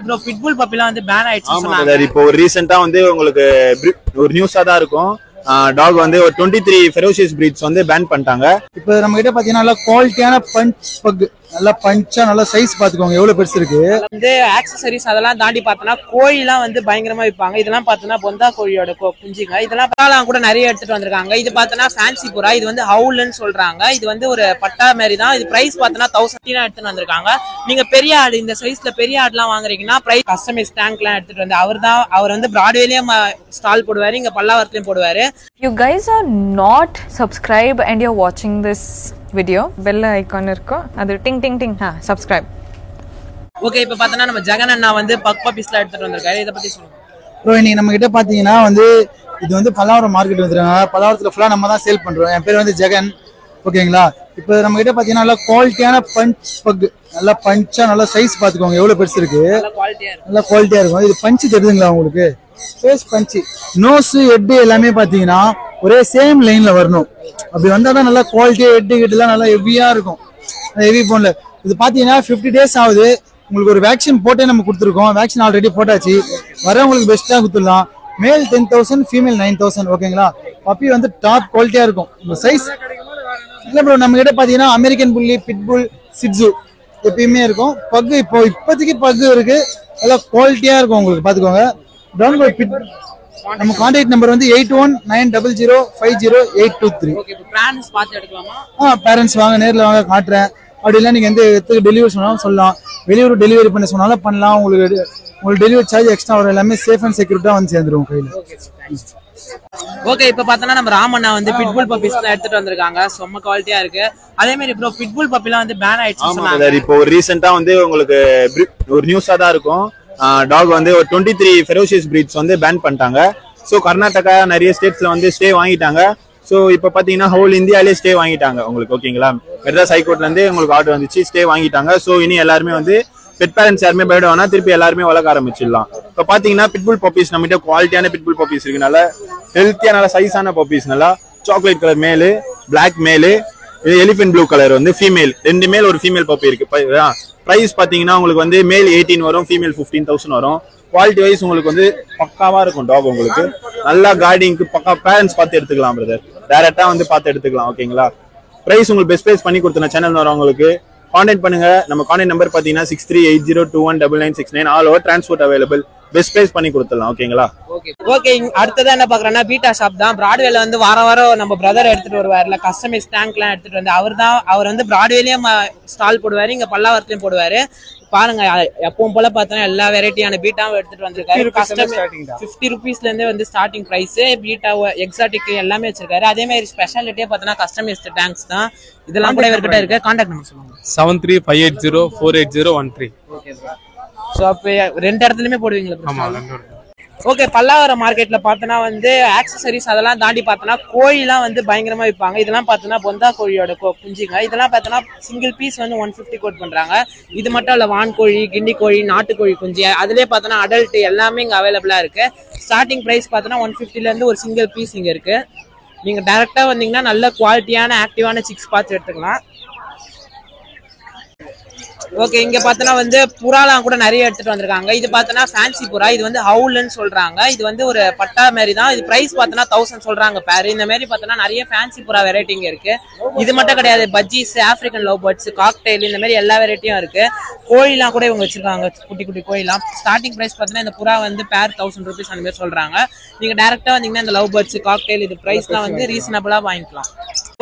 Bro pit bull பப்பிலாம் வந்து pan ஆயிடுச்சு சொன்னாங்க. இப்போ ரீசெண்டா வந்து உங்களுக்கு ஒரு நியூஸா தான் இருக்கும். டாக் வந்து ஒரு 23 ஃபெரோஷியஸ் பிரீட்ஸ் வந்து பேன் பண்ணிட்டாங்க. இப்போ நம்ம கிட்ட பாத்தீங்கன்னா நல்ல குவாலிட்டியான பஞ்ச் பக், நல்லா பஞ்சா நல்ல சைஸ் பாத்துக்கோங்க எவ்வளவு பெருசு இருக்கு. வந்து ஆக்சசரிஸ் அதெல்லாம் தாண்டி பார்த்தோன்னா கோழிலாம் வந்து பயங்கரமா விற்பாங்க. இதெல்லாம் பார்த்தோன்னா பொந்தா கோழியோட குஞ்சுங்க. இதெல்லாம் பாலாம் கூட நிறைய எடுத்துட்டு வந்திருக்காங்க. இது பார்த்தோன்னா ஃபேன்சி புறா, இது வந்து ஹவுல்னு சொல்றாங்க. இது வந்து ஒரு பட்டா மாதிரி தான். இது பிரைஸ் பார்த்தோன்னா 1000 எடுத்துட்டு வந்திருக்காங்க. நீங்க பெரிய ஆடு இந்த சைஸ்ல பெரிய ஆடுலாம் வாங்குறீங்கன்னா பிரைஸ் கஸ்டமைஸ் டேங்க்லாம் எடுத்துட்டு வந்து அவர் வந்து பிராட்வேலயும் ஸ்டால் போடுவாரு, இங்க பல்லாவரத்துலயும் போடுவாரு. You guys are not subscribed and you're watching this video, bell icon irko adu ting ting ting subscribe. Okay, இப்போ பார்த்தோன்னா நம்ம ஜெகன் அண்ணா வந்து பக் பப்பீஸ்லாம் எடுத்துட்டு வந்திருக்காரு. இதை பத்தி சொல்லுங்க ப்ரோ. இன்னைக்கு நம்ம கிட்ட பாத்தீங்கன்னா வந்து இது வந்து பல்லாவரம் மார்க்கெட் வந்துருக்காங்க. பல்லாவரத்துல ஃபுல்லா நம்ம தான் சேல் பண்றோம். என் பேர் வந்து ஜெகன், ஓகேங்களா. இப்போ நம்ம கிட்ட பாத்தீங்கன்னா நல்ல குவாலிட்டியான பஞ்ச் பக், நல்லா பஞ்சா நல்ல சைஸ் பாத்துக்கோங்க எவ்வளவு பெருசு இருக்கு. நல்லா குவாலிட்டியா இருக்கும். இது பஞ்சு தெரியுதுங்களா உங்களுக்கு? ஃபேஸ் பஞ்சு, நோஸ், ஹெட் எல்லாமே பாத்தீங்கன்னா ஒரே சேம் லைன்ல வரணும். அப்படி வந்தாதான் நல்லா குவாலிட்டியா ஹெட் எல்லாம் நல்லா ஹெவியா இருக்கும். ஹெவி போன்ல இது பாத்தீங்கன்னா 50 days ஆகுது. உங்களுக்கு ஒரு வேக்சின் போட்டே நம்ம கொடுத்துருக்கோம். வேக்சின் ஆல்ரெடி போட்டாச்சு. வரவங்களுக்கு பெஸ்டா கொடுத்துடலாம். மேல் 10,000, ஃபீமேல் 9,000, ஓகேங்களா. பப்பி வந்து டாப் குவாலிட்டியா இருக்கும். இந்த சைஸ் இல்ல ப்ரோ. நம்ம கிட்ட பாத்தீங்கன்னா அமெரிக்கன் புல்லி, பிட்புல், சிட்சு எப்பயுமே இருக்கும். பக்கு இப்போதைக்கு பக்கு இருக்கு. நல்லா குவாலிட்டியா இருக்கும் உங்களுக்கு பாத்துக்கோங்க. நம்ம கான்டாக்ட் நம்பர் வந்து 8190050823. பேரண்ட்ஸ் வாங்க, நேர்ல வாங்க, காட்டுறேன். அப்படி இல்லை நீங்க எந்த இடத்துக்கு டெலிவரி சொன்னாலும் சொல்லலாம். வெளியூர் டெலிவரி பண்ண சொன்னாலும் பண்ணலாம். உங்களுக்கு டெலிவரி சார்ஜ் எக்ஸ்ட்ரா வரும். எல்லாமே சேஃப் அண்ட் செக்யூரிட்டா வந்து சேர்ந்துரும் கையில. ஓகே, இப்போ பார்த்தோன்னா நம்ம ராமண்ணா வந்து பிட்புல் பப்பீஸ் தான் எடுத்துட்டு வந்திருக்காங்க. செம்ம குவாலிட்டியா இருக்கு. அதே மாதிரி ப்ரோ பிட்புல் பப்பிலாம் வந்து பேன் ஆயிடுச்சு சொன்னாங்க. இப்போ ரீசெண்டா வந்து உங்களுக்கு ஒரு நியூஸா தான் இருக்கும். டாக் வந்து ஒரு 23 ஃபெரோஷியஸ் பிரீட்ஸ் வந்து பேன் பண்ணிட்டாங்க. ஸோ கர்நாடகா நிறைய ஸ்டேட்ஸ்ல வந்து ஸ்டே வாங்கிட்டாங்க. ஸோ இப்போ பார்த்தீங்கன்னா ஹோல் இந்தியாலே ஸ்டே வாங்கிட்டாங்க உங்களுக்கு, ஓகேங்களா. மெட்ராஸ் ஹைகோர்ட்ல இருந்து உங்களுக்கு ஆர்டர் வந்துச்சு, ஸ்டே வாங்கிட்டாங்க. ஸோ இனி எல்லாருமே வந்து பெட் பேரண்ட்ஸ் யாருமே பயப்படுவானா, திருப்பி எல்லாருமே வளர்க்க ஆரம்பிச்சிடலாம். இப்போ பார்த்தீங்கன்னா பிட்புல் பப்பீஸ் நம்மகிட்ட குவாலிட்டியான பிட்புல் பப்பீஸ் இருக்கு. நல்லா ஹெல்த்தியா நல்ல சைஸான பப்பீஸ். நல்லா சாக்லேட் கலர் மேலு, பிளாக் மேலு, எலிஃபென்ட் ப்ளூ கலர் வந்து ஃபீமேல். 2 மேல் ஒரு ஃபீமேல் பப்பி இருக்கு. பிரைஸ் பாத்தீங்கன்னா உங்களுக்கு வந்து மேல் 18 வரும், ஃபீமேல் 15,000 வரும். குவாலிட்டி வைஸ் உங்களுக்கு வந்து பக்காவா இருக்கும் டாக். உங்களுக்கு நல்லா கார்டிங்க்கு பக்கா பேரண்ட்ஸ் பார்த்து எடுத்துக்கலாம் பிரதர். டைரக்டா வந்து பார்த்து எடுத்துக்கலாம், ஓகேங்களா. பிரைஸ் உங்களுக்கு பெஸ்ட் பிரைஸ் பண்ணி கொடுத்தன சேனல் வரவங்களுக்கு கான்டாக்ட் பண்ணுங்க. நம்ம கான்டாக்ட் நம்பர் பாத்தீங்கன்னா 6380219969. All over transport available. Best price பண்ணி கொடுத்துடலாம், ஓகேங்களா. ஓகே, அடுத்ததான் என்ன பாக்குறேன்னா பீட்டா ஷாப் தான். பிராட்வேல வந்து வாரம் நம்ம பிரதர் எடுத்துட்டு வருவாருல, கஸ்டமைஸ் டேங்க்லாம் எடுத்துட்டு வந்து அவர் வந்து பிராட்வேலயும் ஸ்டால் போடுவாரு, இங்க பல்லாவரத்துலயும் போடுவாரு. பாருங்க, எப்பவும் போல பார்த்தோன்னா எல்லா வெரைட்டியான பீட்டாவும் எடுத்துட்டு வந்திருக்காரு. 50 rupeesல இருந்து வந்து ஸ்டார்டிங் பிரைஸ். பீட்டா, எக்ஸாட்டிக் எல்லாமே வச்சிருக்காரு. அதே மாதிரி ஸ்பெஷாலிட்டியே பார்த்தோன்னா கஸ்டமைஸ்ட் டேங்க்ஸ் தான். இதெல்லாம் கூட இவர்கிட்ட இருக்கு. கான்டாக்ட் நம்பர் சொல்லுங்க. 7358048013. Okay bro. சோ அப்ப ரெண்டு இடத்துலயுமே போடுவீங்களா? ஆமா, ரெண்டு இடத்துல. ஓகே, பல்லாவரம் மார்க்கெட்ல பார்த்தோன்னா வந்து ஆக்சசரிஸ் அதெல்லாம் தாண்டி பார்த்தோன்னா கோழிலாம் வந்து பயங்கரமா விற்பாங்க. இதெல்லாம் பார்த்தோன்னா பொந்தா கோழியோட குஞ்சுங்க. இதெல்லாம் பார்த்தோன்னா சிங்கிள் பீஸ் வந்து 150 கோட் பண்றாங்க. இது மட்டும் இல்ல, வான் கோழி, கிண்டி கோழி, நாட்டுக்கோழி குஞ்சு, அதுலயே பார்த்தோன்னா அடல்ட் எல்லாமே இங்க அவைலபிளா இருக்கு. ஸ்டார்டிங் பிரைஸ் பார்த்தோன்னா 150ல இருந்து ஒரு சிங்கிள் பீஸ் இங்க இருக்கு. நீங்க டைரக்டா வந்தீங்கன்னா நல்ல குவாலிட்டியான ஆக்டிவான சிக்ஸ் பார்த்து எடுத்துக்கலாம். ஓகே, இங்க பார்த்தோன்னா வந்து புறாலாம் கூட நிறைய எடுத்துட்டு வந்திருக்காங்க. இது பார்த்தோன்னா ஃபேன்சி புறா, இது வந்து ஹவுல்னு சொல்றாங்க. இது வந்து ஒரு பட்டா மாதிரி தான். இது பிரைஸ் பார்த்தோன்னா 1000 சொல்றாங்க பேர். இந்த மாதிரி பார்த்தோன்னா நிறைய ஃபேன்சி புறா வெரைட்டிங்க இருக்கு. இது மட்டும் கிடையாது, பஜ்ஜீஸ், ஆப்பிரிக்கன் லவ் பேர்ட்ஸ், காக்டெயில், இந்த மாதிரி எல்லா வெரைட்டியும் இருக்கு. கோழிலாம் கூட இவங்க வச்சிருக்காங்க, குட்டி குட்டி கோழிலாம். ஸ்டார்டிங் பிரைஸ் பார்த்தோன்னா இந்த புறா வந்து பேர் 1000 rupees அந்த மாதிரி சொல்றாங்க. நீங்க டைரக்டா வந்தீங்கன்னா இந்த லவ் பேர்ட்ஸ், காக்டெயில் இது பிரைஸ்லாம் வந்து ரீசனபிளா வாங்கிக்கலாம்.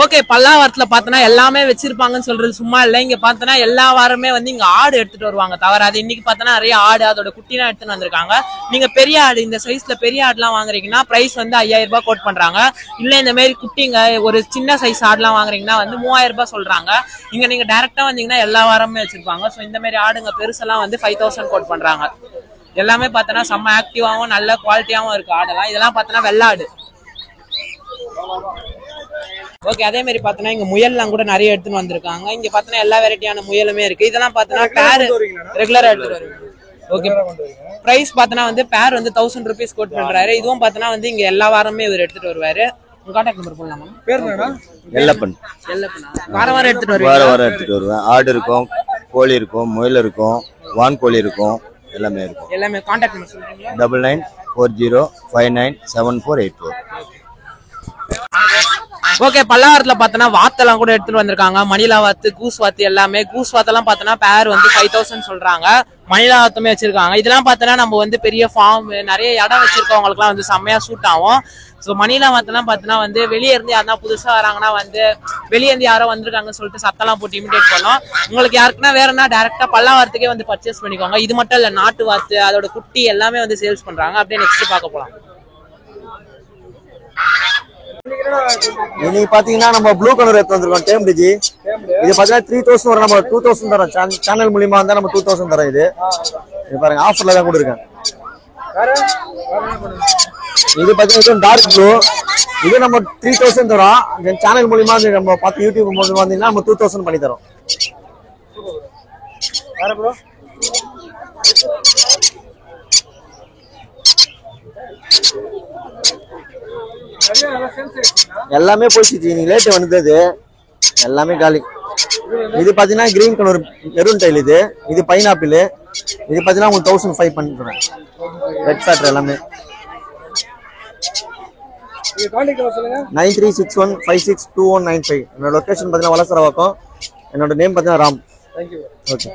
ஓகே, பல்லாவரத்துல பார்த்தோன்னா எல்லாமே வச்சிருப்பாங்கன்னு சொல்றது சும்மா இல்லை. இங்க பார்த்தோன்னா எல்லா வாரமே வந்து இங்க ஆடு எடுத்துட்டு வருவாங்க தவறாது. இன்னைக்கு பார்த்தோன்னா நிறைய ஆடு, அதோட குட்டிலாம் எடுத்துட்டு வந்திருக்காங்க. நீங்க பெரிய ஆடு இந்த சைஸ்ல பெரிய ஆடுலாம் வாங்குறீங்கன்னா பிரைஸ் வந்து 5000 ரூபாய் கோட் பண்றாங்க. இல்ல இந்த மாதிரி குட்டிங்க ஒரு சின்ன சைஸ் ஆடுலாம் வாங்குறீங்கன்னா வந்து 3000 ரூபாய் சொல்றாங்க. இங்க நீங்க டைரக்டா வந்தீங்கன்னா எல்லா வாரமே வச்சிருப்பாங்க. ஸோ இந்த மாதிரி ஆடுங்க பெருசெல்லாம் வந்து 5000 கோட் பண்றாங்க. எல்லாமே பார்த்தோன்னா செம்ம ஆக்டிவாவும் நல்ல குவாலிட்டியாவும் இருக்கு ஆடெல்லாம். இதெல்லாம் பார்த்தோன்னா வெள்ளாடு. ஓகே, அதே மாதிரி பார்த்தோன்னா இங்க முயல்லாம் கூட நிறைய எடுத்துன்னு வந்திருக்காங்க. இங்க பார்த்தோன்னா எல்லா வெரைட்டியான முயலுமே இருக்கு. இதெல்லாம் பார்த்தோன்னா பேர் ரெகுலரா எடுத்துட்டு வருவீங்க. ஓகே, பிரைஸ் பார்த்தோன்னா வந்து பேர் வந்து 1000 rupees கோட் பண்றாரு. இதுவும் பார்த்தோன்னா வந்து இங்க எல்லா வாரமே இவர் எடுத்துட்டு வருவாரு. உங்க கான்டாக்ட் நம்பர் போடலாமா? பேர் என்னடா? எல்லப்பன். வாரம் எடுத்துட்டு வருவீங்க? வாரம் எடுத்துட்டு வருவேன். ஆடு இருக்கும், கோழி இருக்கும், முயல் இருக்கும், வான் கோழி இருக்கும், எல்லாமே இருக்கும். எல்லாமே கான்டாக்ட் நம்பர் சொல்றீங்களா? 9940597484. ஓகே, பல்லாவரத்துல பார்த்தோன்னா வாத்தெல்லாம் கூட எடுத்துட்டு வந்திருக்காங்க. மணிலா வாத்து, கூஸ் வாத்து எல்லாமே. கூஸ் வாத்தெல்லாம் பார்த்தோன்னா பேர் வந்து 5000 சொல்றாங்க. மணிலா வாத்துமே வச்சிருக்காங்க. இதெல்லாம் பார்த்தோன்னா நம்ம வந்து பெரிய ஃபார்ம் நிறைய இடம் வச்சிருக்கவங்களுக்குலாம் வந்து செம்மையா சூட் ஆகும். ஸோ மணிலா வாத்தெல்லாம் பார்த்தோன்னா வந்து வெளியே இருந்து யாருன்னா புதுசா வராங்கன்னா வந்து வெளியே இருந்து யாரோ வந்திருக்காங்கன்னு சொல்லிட்டு சத்தெல்லாம் போட்டு இமிடேட் பண்ணோம். உங்களுக்கு யாருக்குன்னா வேறன்னா டேரக்டா பல்லாவரத்துக்கே வந்து பர்ச்சேஸ் பண்ணிக்கோங்க. இது மட்டும் இல்ல, நாட்டு வாத்து அதோட குட்டி எல்லாமே வந்து சேல்ஸ் பண்றாங்க. அப்படியே நெக்ஸ்ட் பார்க்க போலாம். இன்னைக்கு பாத்தீங்கன்னா நம்ம ப்ளூ கலர் எடுத்து வந்திருக்கோம் டேம் பிரிட்ஜ். இது பாத்தீங்கன்னா 3000 வரும். நம்ம 2000 தரோம். சேனல் மூலியமா வந்தா நம்ம 2000 தரோம். இது பாருங்க ஆஃபர்ல தான் கொடுத்துருக்கேன். இது பாத்தீங்கன்னா டார்க் ப்ளூ. இது நம்ம 3000 தரோம். சேனல் மூலியமா நம்ம பார்த்து யூடியூப் மூலியமா வந்தீங்கன்னா நம்ம 2000 பண்ணி தரோம். எல்லாமே போயிடுச்சு. நீங்க லேட்டு வந்தது எல்லாமே காலி. இது பாத்தீங்கன்னா கிரீன் கலர் மெரூன் டைல். இது பைனாப்பிள். இது பாத்தீங்கன்னா உங்களுக்கு 1500 பண்ணிடுறேன். ரெட் ஃபேட்டர் எல்லாமே. 9361562195. என்னோட லொகேஷன் பாத்தீங்கன்னா வலசரவாக்கம். என்னோட நேம் பாத்தீங்கன்னா ராம். ஓகே.